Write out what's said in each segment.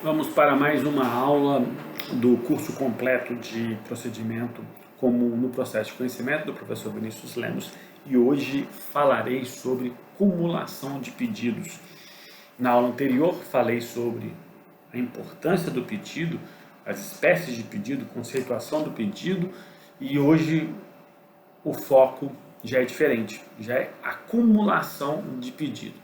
Vamos para mais uma aula do curso completo de procedimento comum no processo de conhecimento do professor Vinícius Lemos, e hoje falarei sobre cumulação de pedidos. Na aula anterior falei sobre a importância do pedido, as espécies de pedido, conceituação do pedido, e hoje o foco já é diferente, já é a acumulação de pedido.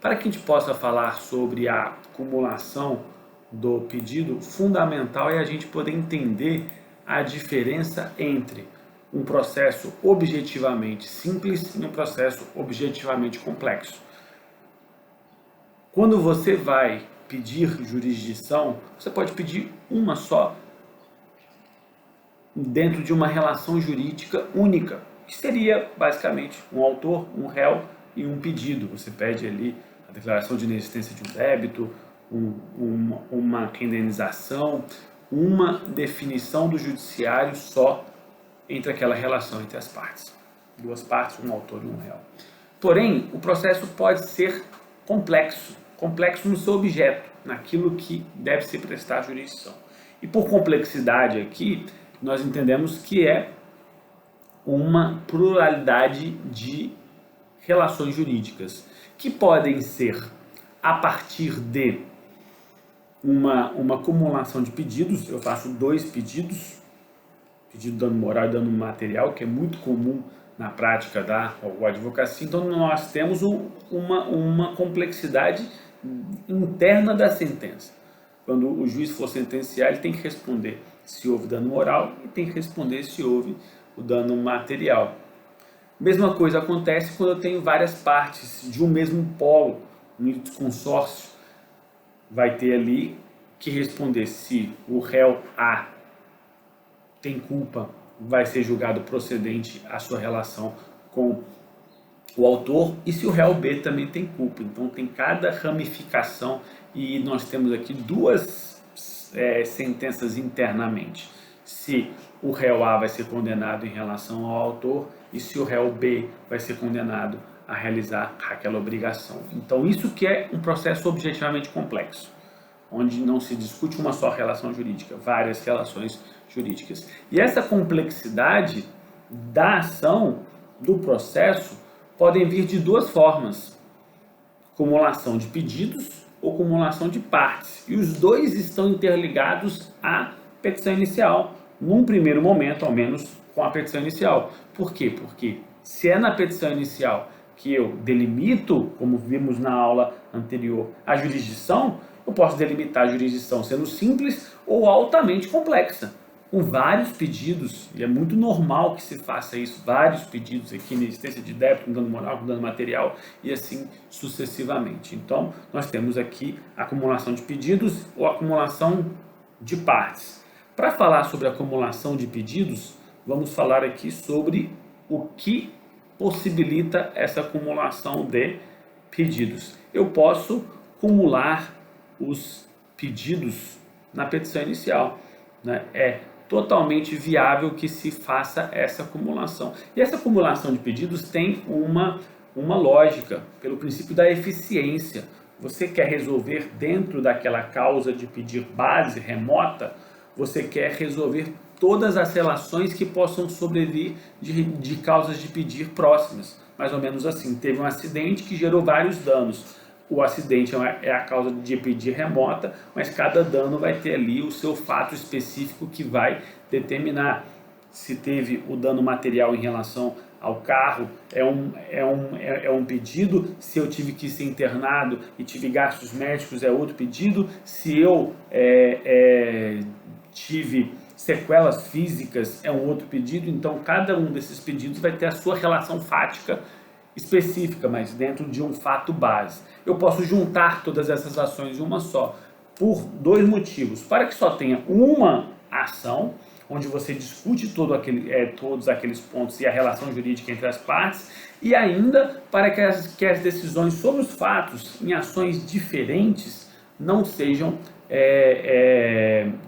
Para que a gente possa falar sobre a acumulação do pedido, fundamental é a gente poder entender a diferença entre um processo objetivamente simples e um processo objetivamente complexo. Quando você vai pedir jurisdição, você pode pedir uma só dentro de uma relação jurídica única, que seria basicamente um autor, um réu e um pedido. Você pede ali a declaração de inexistência de um débito, uma indenização, uma definição do judiciário só entre aquela relação entre as partes. Duas partes, um autor e um réu. Porém, o processo pode ser complexo no seu objeto, naquilo que deve se prestar jurisdição. E por complexidade aqui, nós entendemos que é uma pluralidade de relações jurídicas, que podem ser a partir de uma acumulação de pedidos. Eu faço dois pedidos, pedido de dano moral e dano material, que é muito comum na prática da advocacia. Então nós temos uma complexidade interna da sentença. Quando o juiz for sentenciar, ele tem que responder se houve dano moral e tem que responder se houve o dano material. Mesma coisa acontece quando eu tenho várias partes de um mesmo polo, um litisconsórcio. Vai ter ali que responder se o réu A tem culpa, vai ser julgado procedente a sua relação com o autor, e se o réu B também tem culpa. Então tem cada ramificação, e nós temos aqui duas sentenças internamente. Se o réu A vai ser condenado em relação ao autor e se o réu B vai ser condenado a realizar aquela obrigação. Então isso que é um processo objetivamente complexo, onde não se discute uma só relação jurídica, várias relações jurídicas. E essa complexidade da ação, do processo, podem vir de duas formas: cumulação de pedidos ou cumulação de partes. E os dois estão interligados à petição inicial, num primeiro momento, ao menos, com a petição inicial. Por quê? Porque se é na petição inicial que eu delimito, como vimos na aula anterior, a jurisdição, eu posso delimitar a jurisdição sendo simples ou altamente complexa, com vários pedidos, e é muito normal que se faça isso, vários pedidos aqui, inexistência de débito, com dano moral, com dano material, e assim sucessivamente. Então, nós temos aqui a acumulação de pedidos ou acumulação de partes. Para falar sobre a acumulação de pedidos, vamos falar aqui sobre o que possibilita essa acumulação de pedidos. Eu posso acumular os pedidos na petição inicial, né? É totalmente viável que se faça essa acumulação. E essa acumulação de pedidos tem uma lógica, pelo princípio da eficiência. Você quer resolver dentro daquela causa de pedir base remota, você quer resolver todas as relações que possam sobrevir de causas de pedir próximas. Mais ou menos assim, teve um acidente que gerou vários danos. O acidente é a causa de pedir remota, mas cada dano vai ter ali o seu fato específico que vai determinar se teve o dano material em relação ao carro, é um pedido. Se eu tive que ser internado e tive gastos médicos, é outro pedido. Se eu tive sequelas físicas, é um outro pedido. Então cada um desses pedidos vai ter a sua relação fática específica, mas dentro de um fato base. Eu posso juntar todas essas ações em uma só, por dois motivos: para que só tenha uma ação, onde você discute todos aqueles pontos e a relação jurídica entre as partes, e ainda para que as decisões sobre os fatos em ações diferentes não sejam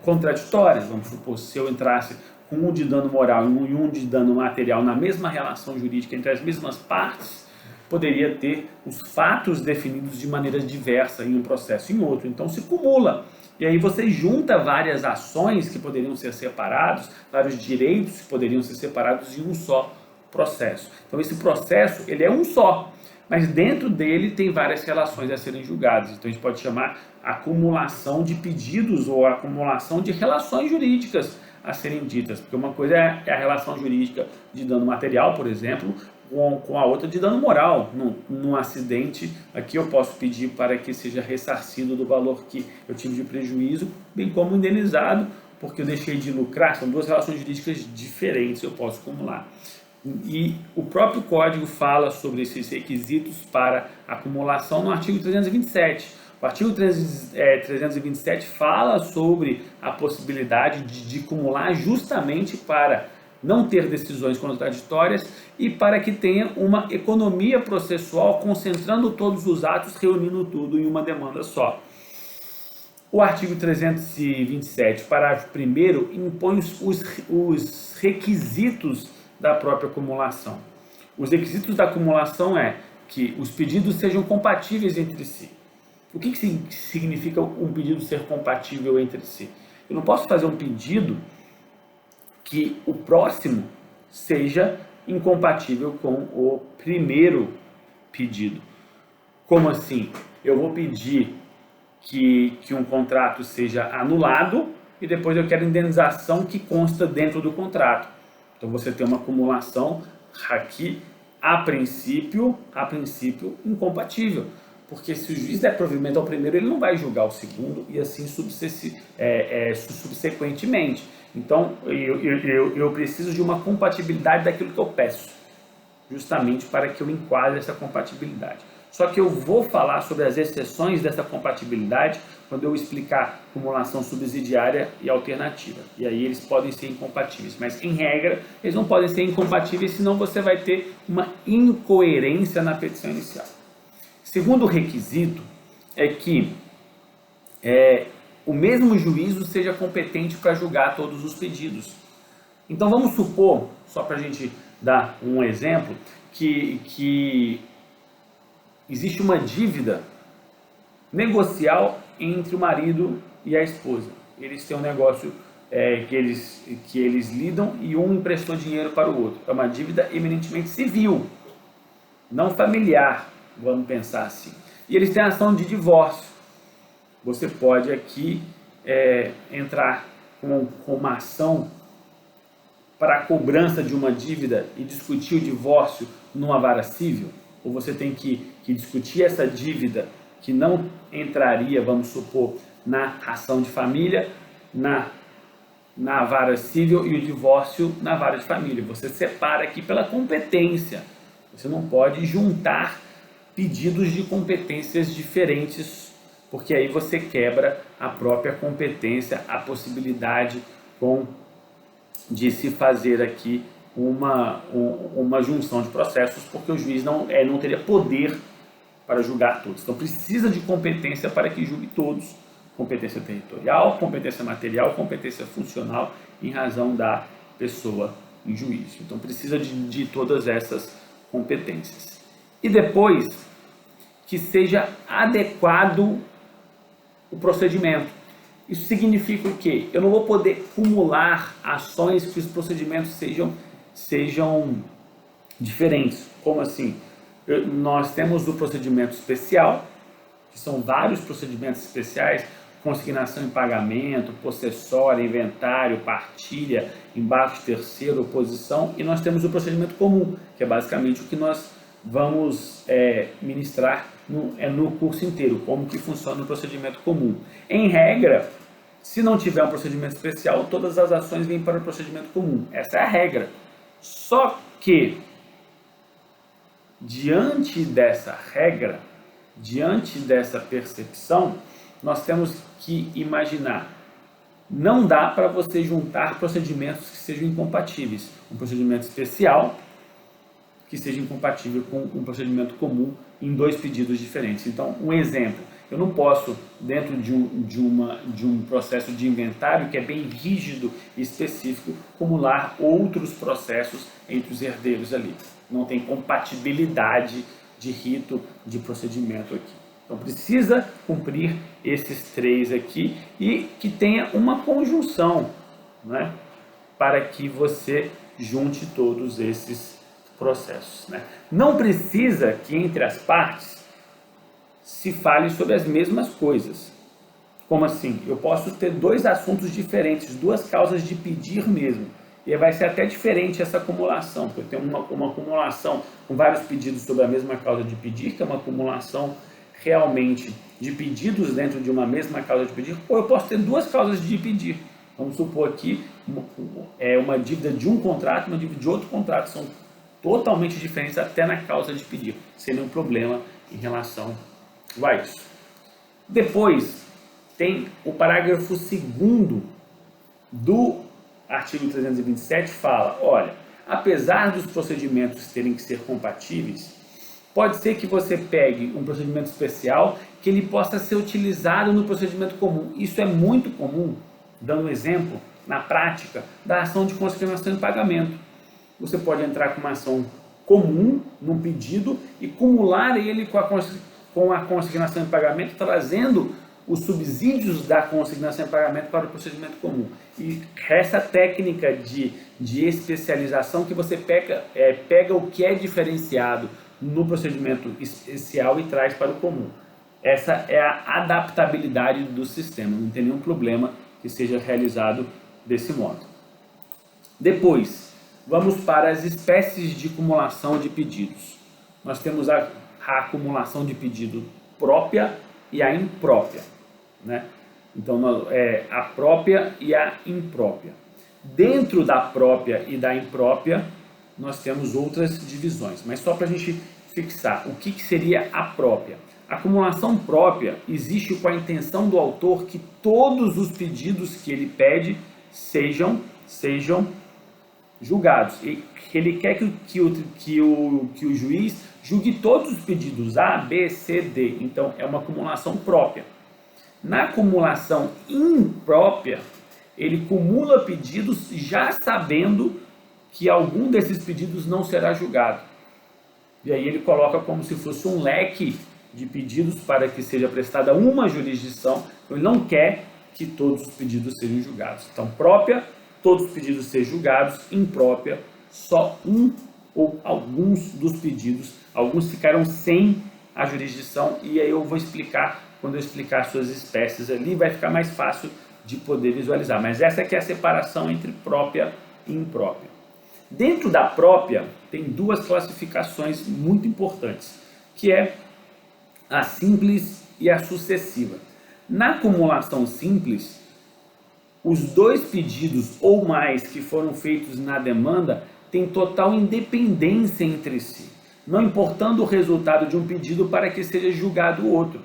contraditórias. Vamos supor, se eu entrasse com um de dano moral e um de dano material na mesma relação jurídica entre as mesmas partes, poderia ter os fatos definidos de maneira diversa em um processo e em outro. Então se cumula. E aí você junta várias ações que poderiam ser separados, vários direitos que poderiam ser separados em um só processo. Então esse processo, ele é um só, mas dentro dele tem várias relações a serem julgadas. Então a gente pode chamar acumulação de pedidos ou acumulação de relações jurídicas a serem ditas, porque uma coisa é a relação jurídica de dano material, por exemplo, com a outra de dano moral. Num acidente, aqui eu posso pedir para que seja ressarcido do valor que eu tive de prejuízo, bem como indenizado, porque eu deixei de lucrar. São duas relações jurídicas diferentes, eu posso acumular. E o próprio Código fala sobre esses requisitos para acumulação no artigo 327. O artigo 327 fala sobre a possibilidade de acumular justamente para não ter decisões contraditórias e para que tenha uma economia processual, concentrando todos os atos, reunindo tudo em uma demanda só. O artigo 327, parágrafo 1º, impõe os requisitos da própria acumulação. Os requisitos da acumulação é que os pedidos sejam compatíveis entre si. O que significa um pedido ser compatível entre si? Eu não posso fazer um pedido que o próximo seja incompatível com o primeiro pedido. Como assim? Eu vou pedir que um contrato seja anulado e depois eu quero indenização que consta dentro do contrato. Então você tem uma acumulação aqui, a princípio incompatível. Porque se o juiz der provimento ao primeiro, ele não vai julgar o segundo e assim subsequentemente. Então, eu preciso de uma compatibilidade daquilo que eu peço, justamente para que eu enquadre essa compatibilidade. Só que eu vou falar sobre as exceções dessa compatibilidade quando eu explicar acumulação subsidiária e alternativa. E aí eles podem ser incompatíveis, mas em regra eles não podem ser incompatíveis, senão você vai ter uma incoerência na petição inicial. Segundo requisito é que o mesmo juízo seja competente para julgar todos os pedidos. Então vamos supor, só para a gente dar um exemplo, que existe uma dívida negocial entre o marido e a esposa. Eles têm um negócio que eles lidam e um emprestou dinheiro para o outro. É uma dívida eminentemente civil, não familiar. Vamos pensar assim. E eles têm ação de divórcio. Você pode aqui entrar com uma ação para a cobrança de uma dívida e discutir o divórcio numa vara civil? Ou você tem que discutir essa dívida que não entraria, vamos supor, na ação de família, na vara civil, e o divórcio na vara de família? Você separa aqui pela competência. Você não pode juntar pedidos de competências diferentes, porque aí você quebra a própria competência, a possibilidade de se fazer aqui uma junção de processos, porque o juiz não teria poder para julgar todos. Então precisa de competência para que julgue todos, competência territorial, competência material, competência funcional, em razão da pessoa em juízo. Então precisa de todas essas competências. E depois, que seja adequado o procedimento. Isso significa o quê? Eu não vou poder acumular ações que os procedimentos sejam diferentes. Como assim? Nós temos o procedimento especial, que são vários procedimentos especiais: consignação em pagamento, possessória, inventário, partilha, embargo terceiro, oposição, e nós temos o procedimento comum, que é basicamente o que nós vamos ministrar no curso inteiro, como que funciona o procedimento comum. Em regra, se não tiver um procedimento especial, todas as ações vêm para o procedimento comum. Essa é a regra. Só que, diante dessa regra, diante dessa percepção, nós temos que imaginar: não dá para você juntar procedimentos que sejam incompatíveis. Um procedimento especial que seja incompatível com um procedimento comum em dois pedidos diferentes. Então, um exemplo: eu não posso, dentro de um processo de inventário que é bem rígido e específico, acumular outros processos entre os herdeiros ali. Não tem compatibilidade de rito, de procedimento aqui. Então precisa cumprir esses 3 aqui e que tenha uma conjunção, né, para que você junte todos esses processos, né? Não precisa que entre as partes se fale sobre as mesmas coisas. Como assim? Eu posso ter 2 assuntos diferentes, 2 causas de pedir mesmo. E vai ser até diferente essa acumulação, porque eu tenho uma acumulação com vários pedidos sobre a mesma causa de pedir, que é uma acumulação realmente de pedidos dentro de uma mesma causa de pedir, ou eu posso ter 2 causas de pedir. Vamos supor aqui uma dívida de um contrato e uma dívida de outro contrato, são totalmente diferentes até na causa de pedir, sem nenhum problema em relação a isso. Depois tem o parágrafo 2º do artigo 327, fala, olha, apesar dos procedimentos terem que ser compatíveis, pode ser que você pegue um procedimento especial que ele possa ser utilizado no procedimento comum. Isso é muito comum, dando um exemplo, na prática, da ação de consignação de pagamento. Você pode entrar com uma ação comum, num pedido, e cumular ele com a consignação de pagamento, trazendo os subsídios da consignação de pagamento para o procedimento comum. E essa técnica de especialização que você pega o que é diferenciado no procedimento especial e traz para o comum. Essa é a adaptabilidade do sistema, não tem nenhum problema que seja realizado desse modo. Depois, vamos para as espécies de acumulação de pedidos. Nós temos a acumulação de pedido própria e a imprópria, né? Então, a própria e a imprópria. Dentro da própria e da imprópria, nós temos outras divisões, mas só para a gente fixar o que seria a própria. A acumulação própria existe com a intenção do autor que todos os pedidos que ele pede sejam julgados. Ele quer que o juiz julgue todos os pedidos A, B, C, D. Então, é uma acumulação própria. Na acumulação imprópria, ele cumula pedidos já sabendo que algum desses pedidos não será julgado. E aí ele coloca como se fosse um leque de pedidos para que seja prestada uma jurisdição. Ele não quer que todos os pedidos sejam julgados. Então, própria, todos os pedidos sejam julgados. Imprópria, só um ou alguns dos pedidos. Alguns ficaram sem a jurisdição, e aí eu vou explicar, quando eu explicar suas espécies ali, vai ficar mais fácil de poder visualizar. Mas essa aqui é a separação entre própria e imprópria. Dentro da própria, tem 2 classificações muito importantes, que é a simples e a sucessiva. Na acumulação simples, os 2 pedidos ou mais que foram feitos na demanda têm total independência entre si, não importando o resultado de um pedido para que seja julgado o outro.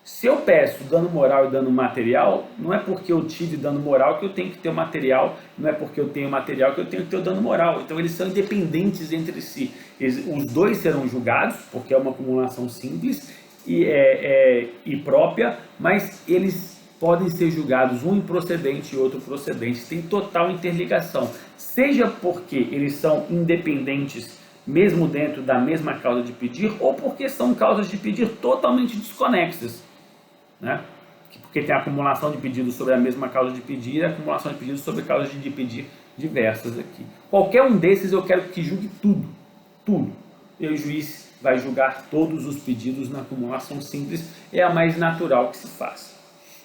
Se eu peço dano moral e dano material, não é porque eu tive dano moral que eu tenho que ter o material, não é porque eu tenho material que eu tenho que ter o dano moral. Então eles são independentes entre si. Os 2 serão julgados, porque é uma acumulação simples e própria, mas eles podem ser julgados um improcedente e outro procedente. Tem total interligação, seja porque eles são independentes mesmo dentro da mesma causa de pedir, ou porque são causas de pedir totalmente desconexas, né? Porque tem a acumulação de pedidos sobre a mesma causa de pedir e a acumulação de pedidos sobre causas de pedir diversas aqui. Qualquer um desses eu quero que julgue tudo. E o juiz vai julgar todos os pedidos na acumulação simples, é a mais natural que se faz.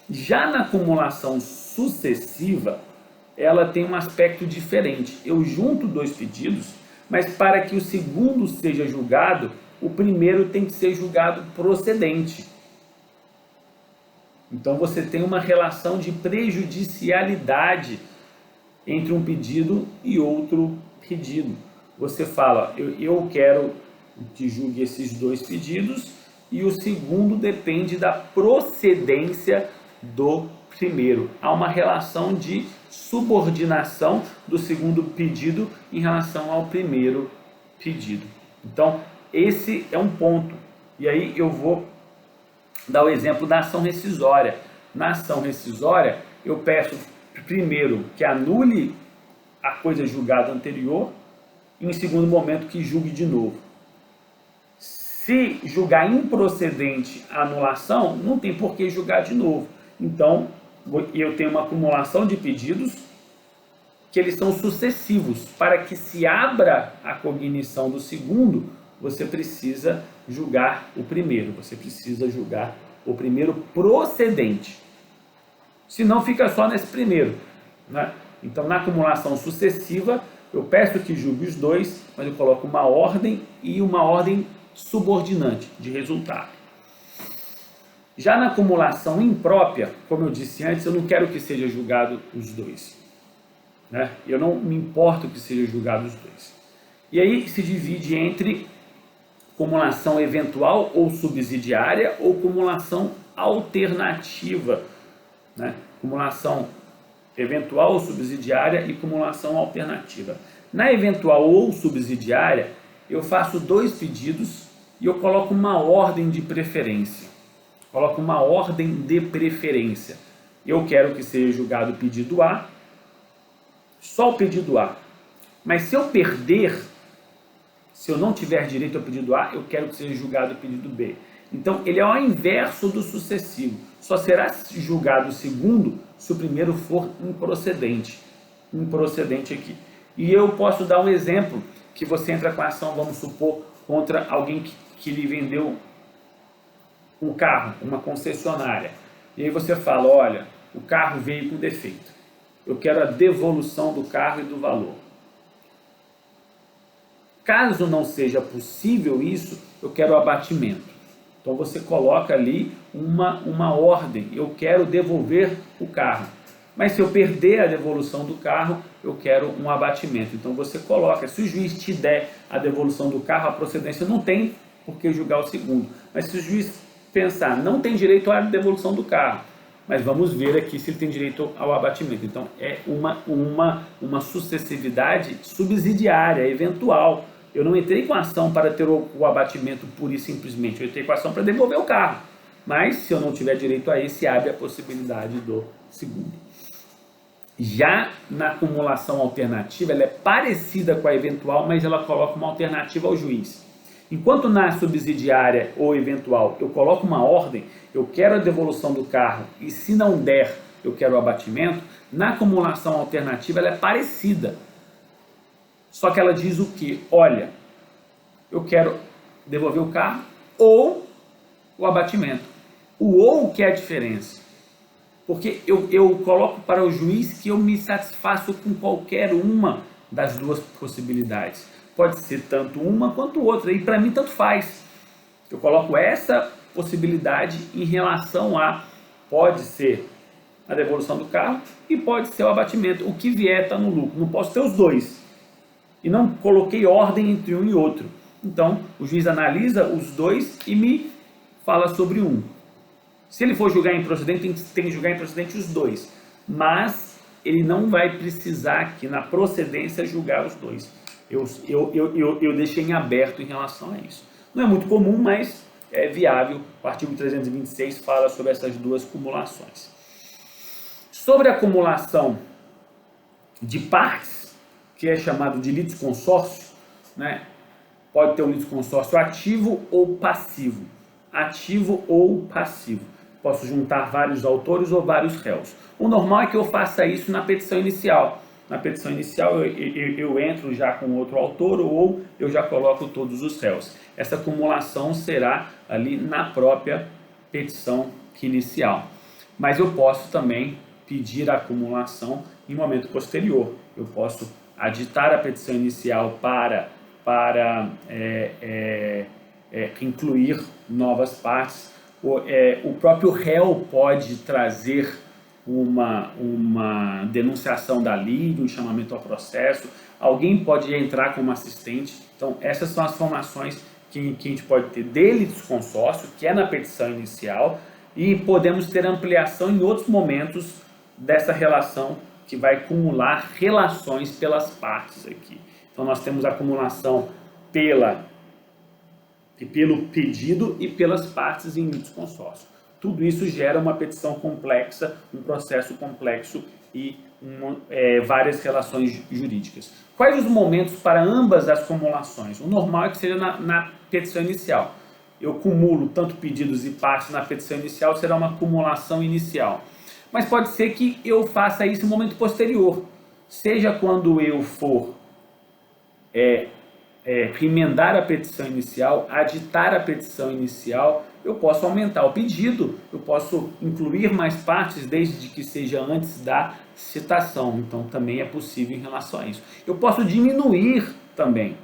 Já na acumulação sucessiva, ela tem um aspecto diferente. Eu junto 2 pedidos, mas para que o segundo seja julgado, o primeiro tem que ser julgado procedente. Então você tem uma relação de prejudicialidade entre um pedido e outro pedido. Você fala, eu quero que julgue esses 2 pedidos, e o segundo depende da procedência do primeiro. Há uma relação de subordinação do segundo pedido em relação ao primeiro pedido. Então, esse é um ponto. E aí eu vou dar o exemplo da ação rescisória. Na ação rescisória, eu peço primeiro que anule a coisa julgada anterior e, em segundo momento, que julgue de novo. Se julgar improcedente a anulação, não tem por que julgar de novo. Então, eu tenho uma acumulação de pedidos que eles são sucessivos. Para que se abra a cognição do segundo, você precisa julgar o primeiro. Você precisa julgar o primeiro procedente. Senão fica só nesse primeiro, né? Então, na acumulação sucessiva, eu peço que julgue os dois, mas eu coloco uma ordem e uma ordem subordinante de resultado. Já na acumulação imprópria, como eu disse antes, eu não quero que seja julgado os dois, né? Eu não me importo que seja julgado os dois. E aí se divide entre acumulação eventual ou subsidiária ou acumulação alternativa, né? Acumulação eventual ou subsidiária e acumulação alternativa. Na eventual ou subsidiária, eu faço dois pedidos e eu coloco uma ordem de preferência. Coloco uma ordem de preferência. Eu quero que seja julgado o pedido A, só o pedido A. Mas se eu perder, se eu não tiver direito ao pedido A, eu quero que seja julgado o pedido B. Então, ele é ao inverso do sucessivo. Só será julgado o segundo se o primeiro for improcedente. Improcedente aqui. E eu posso dar um exemplo, que você entra com a ação, vamos supor, contra alguém que lhe vendeu um carro, uma concessionária. E aí você fala, olha, o carro veio com defeito. Eu quero a devolução do carro e do valor. Caso não seja possível isso, eu quero o abatimento. Então você coloca ali uma ordem, eu quero devolver o carro. Mas se eu perder a devolução do carro, eu quero um abatimento. Então você coloca, se o juiz te der a devolução do carro, a procedência não tem por que julgar o segundo. Mas se o juiz pensar, não tem direito à devolução do carro, mas vamos ver aqui se ele tem direito ao abatimento. Então é uma sucessividade subsidiária, eventual. Eu não entrei com ação para ter o abatimento pura e simplesmente, eu entrei com ação para devolver o carro. Mas se eu não tiver direito a esse, abre a possibilidade do segundo. Já na acumulação alternativa, ela é parecida com a eventual, mas ela coloca uma alternativa ao juiz. Enquanto na subsidiária ou eventual eu coloco uma ordem, eu quero a devolução do carro e se não der, eu quero o abatimento, na acumulação alternativa ela é parecida. Só que ela diz o que? Olha, eu quero devolver o carro ou o abatimento. O ou que é a diferença. Porque eu coloco para o juiz que eu me satisfaço com qualquer uma das duas possibilidades. Pode ser tanto uma quanto outra, e para mim tanto faz. Eu coloco essa possibilidade em relação a, pode ser a devolução do carro e pode ser o abatimento. O que vier está no lucro, não posso ter os dois. E não coloquei ordem entre um e outro. Então, o juiz analisa os dois e me fala sobre um. Se ele for julgar improcedente, tem que julgar improcedente os dois. Mas ele não vai precisar aqui na procedência julgar os dois. Eu deixei em aberto em relação a isso. Não é muito comum, mas é viável. O artigo 326 fala sobre essas duas cumulações. Sobre a acumulação de partes, que é chamado de litisconsórcio, né? Pode ter um litisconsórcio ativo ou passivo. Ativo ou passivo. Posso juntar vários autores ou vários réus. O normal é que eu faça isso na petição inicial. Na petição inicial eu entro já com outro autor ou eu já coloco todos os réus. Essa acumulação será ali na própria petição inicial. Mas eu posso também pedir a acumulação em momento posterior. Eu posso aditar a petição inicial para incluir novas partes. O próprio réu pode trazer uma denunciação da lide, um chamamento ao processo, alguém pode entrar como assistente. Então, essas são as formações que a gente pode ter de litisconsórcio, que é na petição inicial, e podemos ter ampliação em outros momentos dessa relação que vai acumular relações pelas partes aqui. Então, nós temos a acumulação pelo pedido e pelas partes em litisconsórcio. Tudo isso gera uma petição complexa, um processo complexo e várias relações jurídicas. Quais os momentos para ambas as acumulações? O normal é que seja na petição inicial. eu cumulo tanto pedidos e partes na petição inicial, será uma acumulação inicial. Mas pode ser que eu faça isso em um momento posterior, seja quando eu for emendar a petição inicial, aditar a petição inicial, eu posso aumentar o pedido, eu posso incluir mais partes desde que seja antes da citação, então também é possível em relação a isso. Eu posso diminuir também,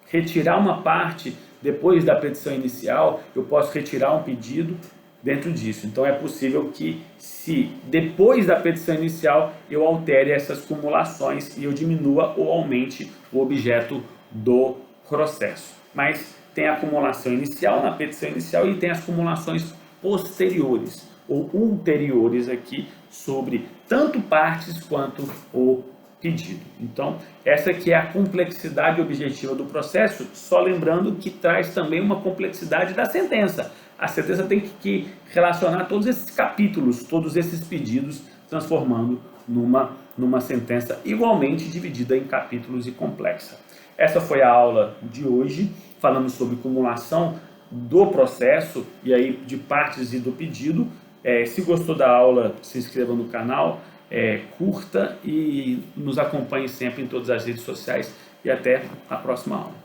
retirar uma parte depois da petição inicial, eu posso retirar um pedido dentro disso. Então é possível que, se depois da petição inicial eu altere essas cumulações e eu diminua ou aumente o objeto do processo. Mas tem a acumulação inicial na petição inicial e tem as acumulações posteriores ou ulteriores aqui sobre tanto partes quanto o pedido. Então, essa aqui é a complexidade objetiva do processo, só lembrando que traz também uma complexidade da sentença. A sentença tem que relacionar todos esses capítulos, todos esses pedidos, transformando numa sentença igualmente dividida em capítulos e complexa. Essa foi a aula de hoje, falando sobre cumulação do processo, e aí de partes e do pedido. Se gostou da aula, se inscreva no canal, curta e nos acompanhe sempre em todas as redes sociais, e até a próxima aula.